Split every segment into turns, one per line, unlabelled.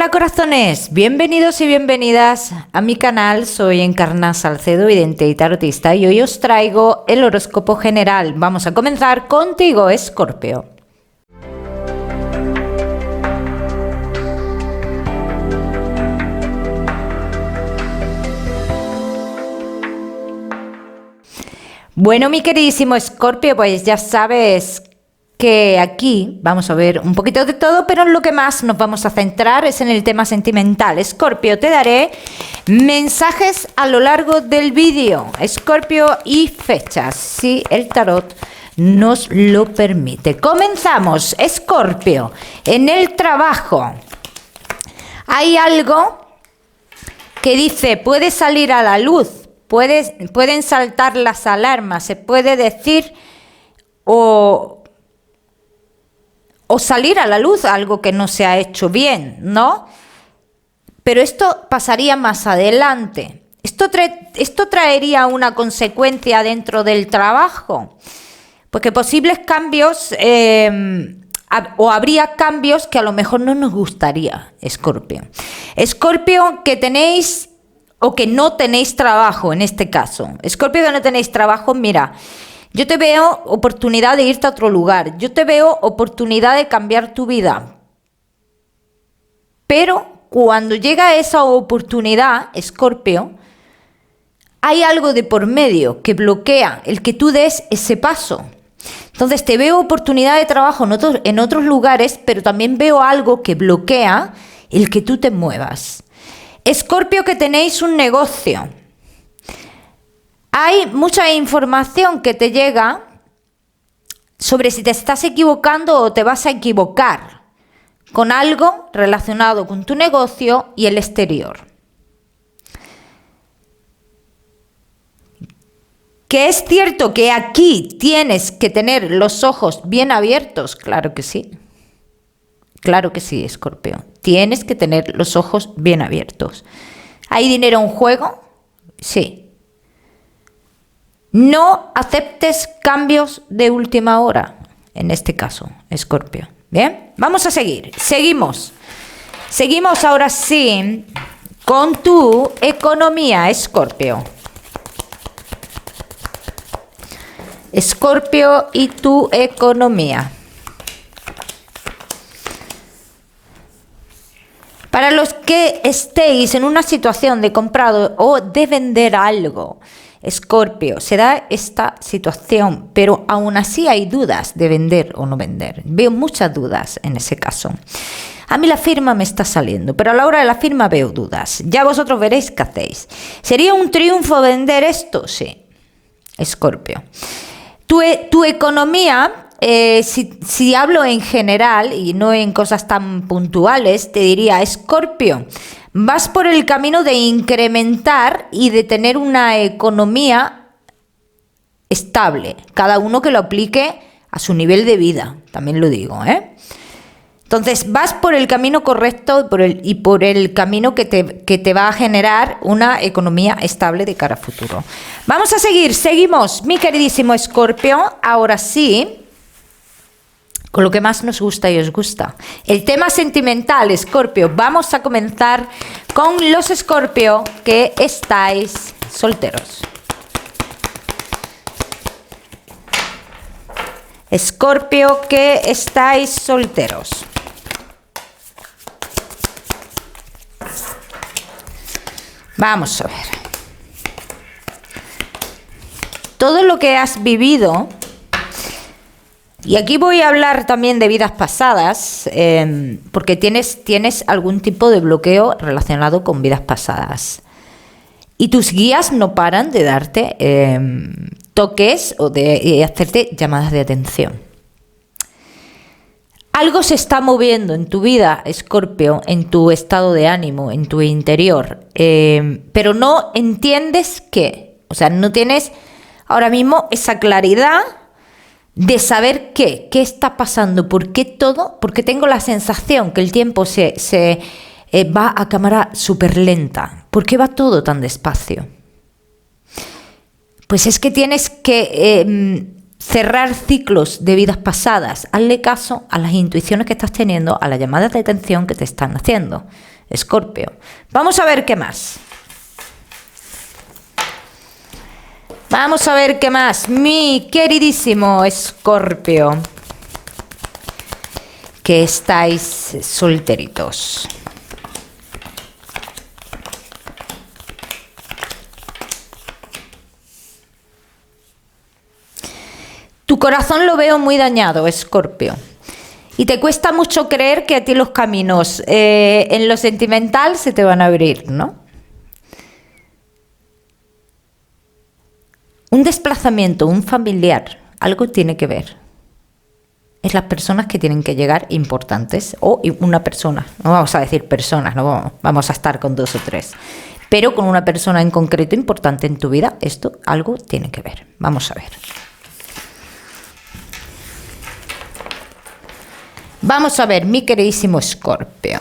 Hola corazones, bienvenidos y bienvenidas a mi canal. Soy Encarna Salcedo, vidente y tarotista, y hoy os traigo el horóscopo general. Vamos a comenzar contigo, Escorpio. Bueno, mi queridísimo Escorpio, pues ya sabes que aquí vamos a ver un poquito de todo, pero en lo que más nos vamos a centrar es en el tema sentimental. Escorpio, te daré mensajes a lo largo del vídeo, Escorpio, y fechas, si el tarot nos lo permite. Comenzamos, Escorpio. En el trabajo hay algo que dice, puede salir a la luz, pueden saltar las alarmas, se puede decir o salir a la luz algo que no se ha hecho bien, ¿no? Pero esto pasaría más adelante. Esto traería una consecuencia dentro del trabajo, porque posibles cambios, o habría cambios que a lo mejor no nos gustaría, Escorpio. Escorpio, que tenéis o que no tenéis trabajo en este caso. Escorpio, que no tenéis trabajo, mira, yo te veo oportunidad de irte a otro lugar. Yo te veo oportunidad de cambiar tu vida. Pero cuando llega esa oportunidad, Escorpio, hay algo de por medio que bloquea el que tú des ese paso. Entonces te veo oportunidad de trabajo en otros lugares, pero también veo algo que bloquea el que tú te muevas. Escorpio, que tenéis un negocio. Hay mucha información que te llega sobre si te estás equivocando o te vas a equivocar con algo relacionado con tu negocio y el exterior. ¿Que es cierto que aquí tienes que tener los ojos bien abiertos? Claro que sí. Claro que sí, Escorpio. Tienes que tener los ojos bien abiertos. ¿Hay dinero en juego? Sí. No aceptes cambios de última hora, en este caso, Escorpio. Bien, vamos a seguir. Seguimos ahora sí con tu economía, Escorpio. Escorpio y tu economía. Para los que estéis en una situación de comprar o de vender algo, Escorpio, se da esta situación, pero aún así hay dudas de vender o no vender. Veo muchas dudas en ese caso. A mí la firma me está saliendo, pero a la hora de la firma veo dudas. Ya vosotros veréis qué hacéis. ¿Sería un triunfo vender esto? Sí, Escorpio. Tu economía, si hablo en general y no en cosas tan puntuales, te diría, Escorpio, vas por el camino de incrementar y de tener una economía estable. Cada uno que lo aplique a su nivel de vida, también lo digo, ¿eh? Entonces, vas por el camino correcto y por el camino que te va a generar una economía estable de cara a futuro. Vamos a seguir, seguimos, mi queridísimo Escorpio, ahora sí, con lo que más nos gusta y os gusta. El tema sentimental, Escorpio. Vamos a comenzar con los Escorpio que estáis solteros. Escorpio que estáis solteros. Vamos a ver. Todo lo que has vivido, y aquí voy a hablar también de vidas pasadas, porque tienes algún tipo de bloqueo relacionado con vidas pasadas. Y tus guías no paran de darte toques o de hacerte llamadas de atención. Algo se está moviendo en tu vida, Escorpio, en tu estado de ánimo, en tu interior, pero no entiendes qué. O sea, no tienes ahora mismo esa claridad de saber qué está pasando, por qué todo, porque tengo la sensación que el tiempo se va a cámara súper lenta. ¿Por qué va todo tan despacio? Pues es que tienes que cerrar ciclos de vidas pasadas. Hazle caso a las intuiciones que estás teniendo, a las llamadas de atención que te están haciendo, Escorpio. Vamos a ver qué más. Vamos a ver qué más, mi queridísimo Escorpio, que estáis solteritos. Tu corazón lo veo muy dañado, Escorpio. Y te cuesta mucho creer que a ti los caminos en lo sentimental se te van a abrir, ¿no? Un desplazamiento, un familiar, algo tiene que ver. Es las personas que tienen que llegar importantes, o una persona, no vamos a decir personas, no vamos a estar con 2 o 3, pero con una persona en concreto importante en tu vida, esto algo tiene que ver. Vamos a ver. Vamos a ver, mi queridísimo Escorpio.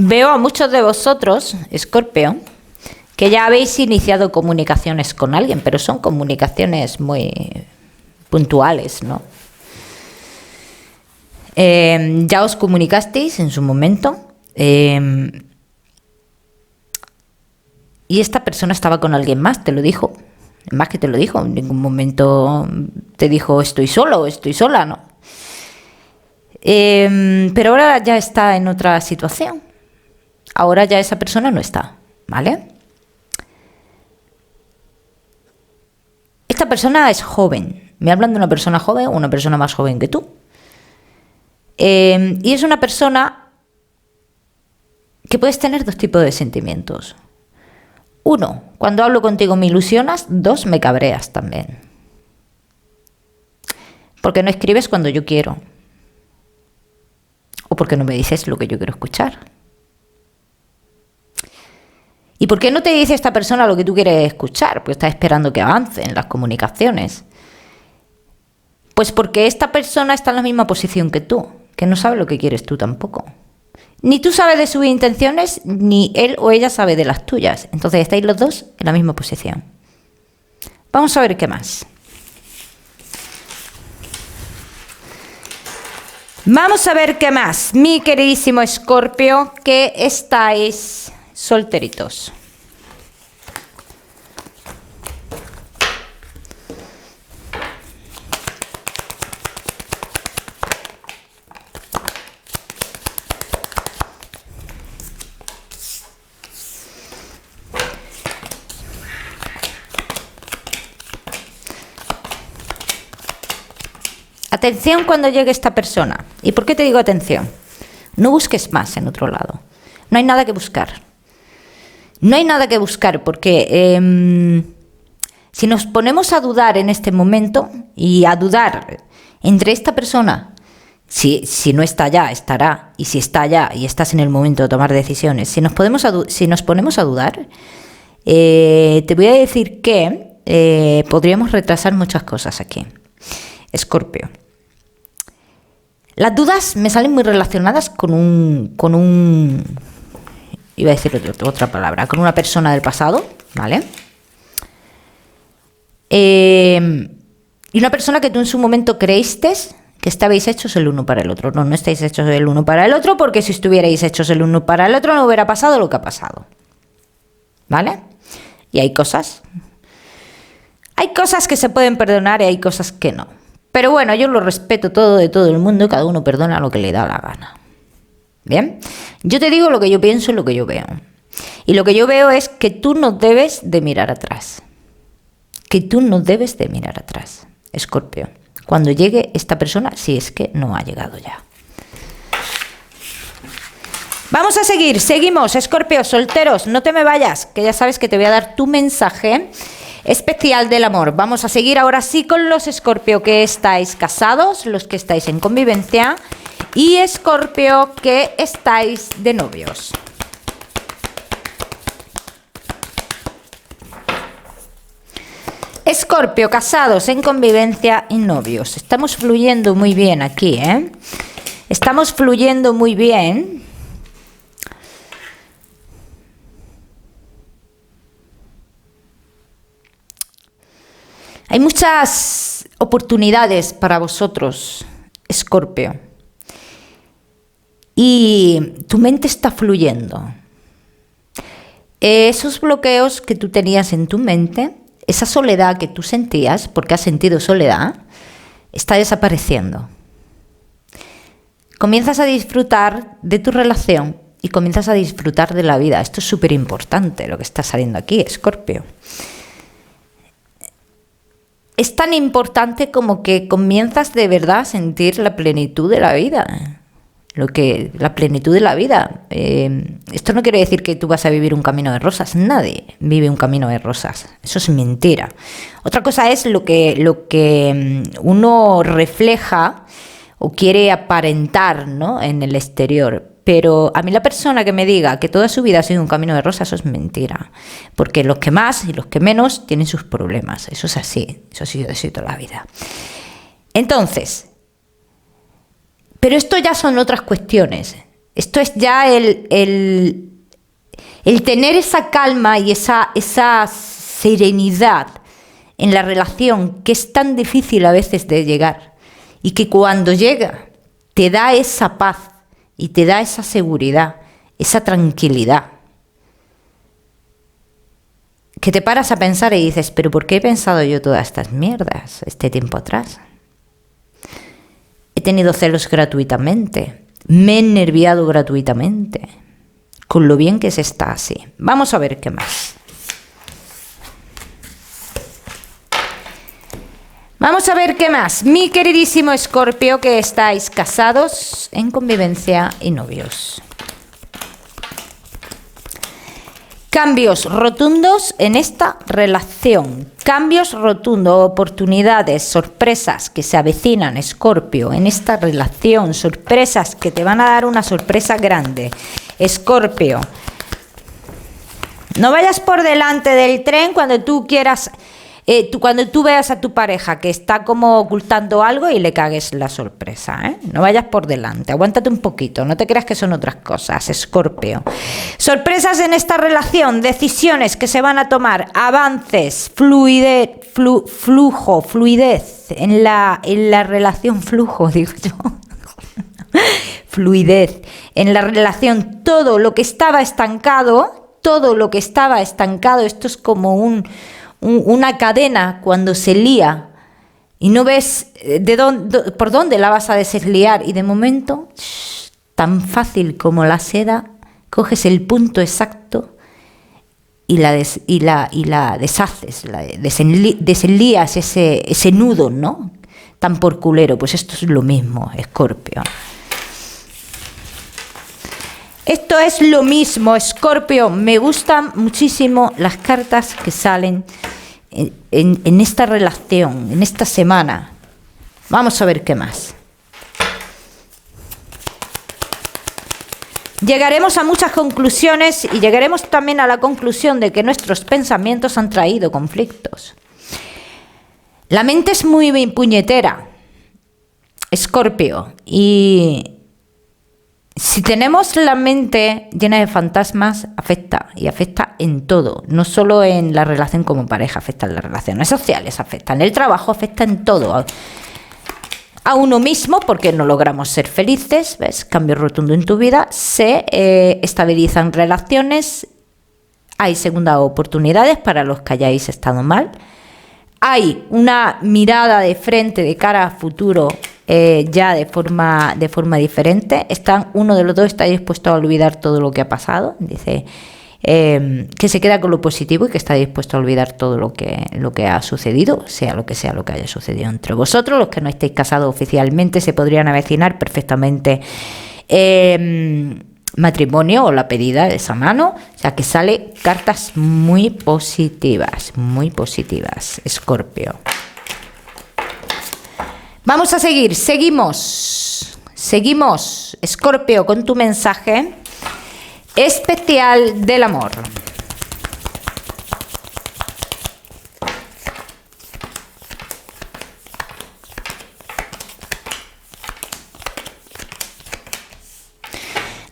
Veo a muchos de vosotros, Escorpio, que ya habéis iniciado comunicaciones con alguien, pero son comunicaciones muy puntuales, ¿no? Ya os comunicasteis en su momento y esta persona estaba con alguien más, te lo dijo, más que te lo dijo, en ningún momento te dijo estoy solo o estoy sola, ¿no? Pero ahora ya está en otra situación, ahora ya esa persona no está, ¿vale? Esta persona es joven. Me hablan de una persona joven o una persona más joven que tú. Y es una persona que puedes tener 2 tipos de sentimientos. 1, cuando hablo contigo me ilusionas. 2, me cabreas también. Porque no escribes cuando yo quiero. O porque no me dices lo que yo quiero escuchar. ¿Y por qué no te dice esta persona lo que tú quieres escuchar? Pues estás esperando que avancen las comunicaciones. Pues porque esta persona está en la misma posición que tú, que no sabe lo que quieres tú tampoco. Ni tú sabes de sus intenciones, ni él o ella sabe de las tuyas. Entonces estáis los dos en la misma posición. Vamos a ver qué más. Vamos a ver qué más, mi queridísimo Escorpio, que estáis solteritos. Atención cuando llegue esta persona. ¿Y por qué te digo atención? No busques más en otro lado. No hay nada que buscar. No hay nada que buscar porque si nos ponemos a dudar en este momento y a dudar entre esta persona, si no está ya, estará, y si está ya y estás en el momento de tomar decisiones, si nos ponemos a dudar, te voy a decir que podríamos retrasar muchas cosas aquí. Escorpio. Las dudas me salen muy relacionadas con un iba a decir otra palabra, con una persona del pasado, ¿vale? Y una persona que tú en su momento creíste que estabais hechos el uno para el otro. No estáis hechos el uno para el otro, porque si estuvierais hechos el uno para el otro no hubiera pasado lo que ha pasado, ¿vale? Y hay cosas que se pueden perdonar y hay cosas que no. Pero bueno, yo lo respeto todo de todo el mundo y cada uno perdona lo que le da la gana. ¿Bien? Yo te digo lo que yo pienso y lo que yo veo. Y lo que yo veo es que tú no debes de mirar atrás. Que tú no debes de mirar atrás, Escorpio. Cuando llegue esta persona, si es que no ha llegado ya. Vamos a seguir, seguimos, Escorpio, solteros, no te me vayas, que ya sabes que te voy a dar tu mensaje especial del amor. Vamos a seguir ahora sí con los Escorpio que estáis casados, los que estáis en convivencia y Escorpio que estáis de novios. Escorpio, casados, en convivencia y novios. Estamos fluyendo muy bien aquí, ¿eh? Estamos fluyendo muy bien. Hay muchas oportunidades para vosotros, Escorpio. Y tu mente está fluyendo. Esos bloqueos que tú tenías en tu mente, esa soledad que tú sentías, porque has sentido soledad, está desapareciendo. Comienzas a disfrutar de tu relación y comienzas a disfrutar de la vida. Esto es súper importante lo que está saliendo aquí, Escorpio. Es tan importante como que comienzas de verdad a sentir la plenitud de la vida. La plenitud de la vida. Esto no quiere decir que tú vas a vivir un camino de rosas. Nadie vive un camino de rosas. Eso es mentira. Otra cosa es lo que uno refleja o quiere aparentar, ¿no?, en el exterior. Pero a mí la persona que me diga que toda su vida ha sido un camino de rosas, eso es mentira. Porque los que más y los que menos tienen sus problemas. Eso es así. Eso ha sido así toda la vida. Entonces, pero esto ya son otras cuestiones. Esto es ya el tener esa calma y esa serenidad en la relación que es tan difícil a veces de llegar. Y que cuando llega te da esa paz y te da esa seguridad, esa tranquilidad. Que te paras a pensar y dices, pero ¿por qué he pensado yo todas estas mierdas este tiempo atrás? He tenido celos gratuitamente, me he nerviado gratuitamente, con lo bien que se está así. Vamos a ver qué más. Vamos a ver qué más. Mi queridísimo Escorpio, que estáis casados, en convivencia y novios. Cambios rotundos en esta relación. Cambios rotundos, oportunidades, sorpresas que se avecinan, Escorpio, en esta relación. Sorpresas que te van a dar una sorpresa grande. Escorpio, no vayas por delante del tren cuando tú quieras... cuando tú veas a tu pareja que está como ocultando algo y le cagues la sorpresa, ¿eh? No vayas por delante, aguántate un poquito, no te creas que son otras cosas, Escorpio. Sorpresas en esta relación, decisiones que se van a tomar, avances, fluidez en la relación, flujo, digo yo. Fluidez en la relación, todo lo que estaba estancado, esto es como una cadena cuando se lía y no ves por dónde la vas a desliar y de momento, tan fácil como la seda, coges el punto exacto y la deshaces, deslías ese nudo, ¿no? Tan por culero. Pues esto es lo mismo, Escorpio. Esto es lo mismo, Escorpio. Me gustan muchísimo las cartas que salen en esta relación, en esta semana. Vamos a ver qué más. Llegaremos a muchas conclusiones y llegaremos también a la conclusión de que nuestros pensamientos han traído conflictos. La mente es muy puñetera, Escorpio, y si tenemos la mente llena de fantasmas, afecta, y afecta en todo, no solo en la relación como pareja, afecta en las relaciones sociales, afecta en el trabajo, afecta en todo. A uno mismo, porque no logramos ser felices, ¿ves? Cambio rotundo en tu vida, se estabilizan relaciones, hay segundas oportunidades para los que hayáis estado mal, hay una mirada de frente, de cara a futuro, ya de forma diferente. Uno de los dos está dispuesto a olvidar todo lo que ha pasado, dice que se queda con lo positivo y que está dispuesto a olvidar todo lo que ha sucedido, sea lo que haya sucedido entre vosotros. Los que no estéis casados oficialmente se podrían avecinar perfectamente matrimonio o la pedida de esa mano. O sea que sale cartas muy positivas, Escorpio. Vamos a seguir, seguimos, Escorpio, con tu mensaje especial del amor.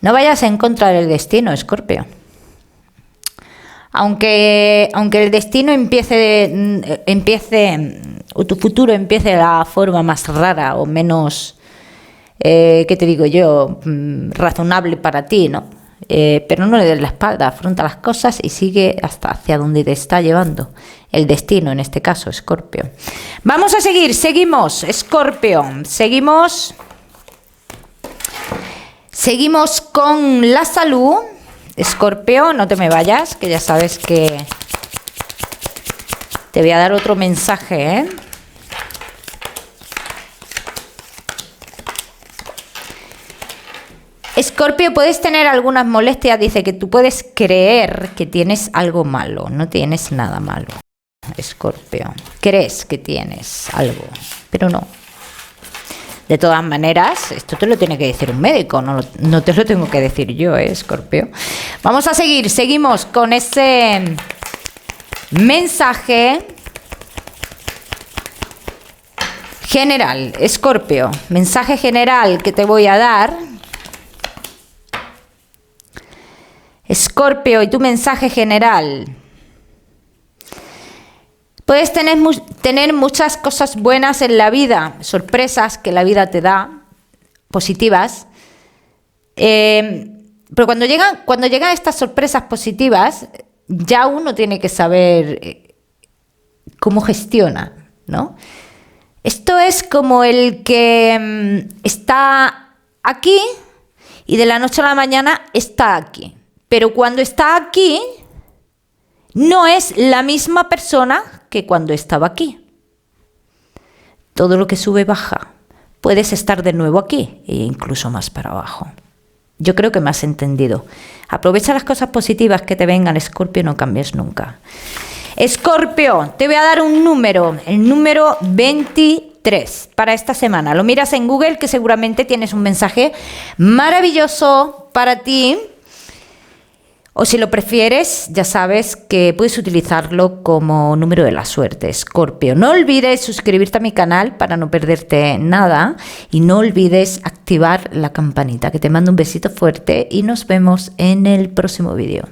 No vayas en contra del destino, Escorpio. Aunque el destino empiece, o tu futuro empiece de la forma más rara o menos, ¿qué te digo yo?, razonable para ti, ¿no? Pero no le des la espalda, afronta las cosas y sigue hasta hacia donde te está llevando el destino, en este caso, Escorpio. Vamos a seguimos, Escorpio, seguimos con la salud. Escorpio, no te me vayas, que ya sabes que te voy a dar otro mensaje, ¿eh? Escorpio, puedes tener algunas molestias, dice que tú puedes creer que tienes algo malo, no tienes nada malo. Escorpio, crees que tienes algo, pero no. De todas maneras, esto te lo tiene que decir un médico, no te lo tengo que decir yo, Escorpio. Vamos a seguimos con ese mensaje general, Escorpio. Mensaje general que te voy a dar. Escorpio, y tu mensaje general. Puedes tener muchas cosas buenas en la vida, sorpresas que la vida te da, positivas. Pero cuando llegan estas sorpresas positivas, ya uno tiene que saber cómo gestiona, ¿no? Esto es como el que está aquí y de la noche a la mañana está aquí. Pero cuando está aquí, no es la misma persona que cuando estaba aquí. Todo lo que sube baja. Puedes estar de nuevo aquí e incluso más para abajo. Yo creo que me has entendido. Aprovecha las cosas positivas que te vengan, Escorpio, no cambies nunca. Escorpio, te voy a dar un número, el número 23 para esta semana. Lo miras en Google, que seguramente tienes un mensaje maravilloso para ti. O si lo prefieres, ya sabes que puedes utilizarlo como número de la suerte, Escorpio. No olvides suscribirte a mi canal para no perderte nada. Y no olvides activar la campanita, que te mando un besito fuerte y nos vemos en el próximo vídeo.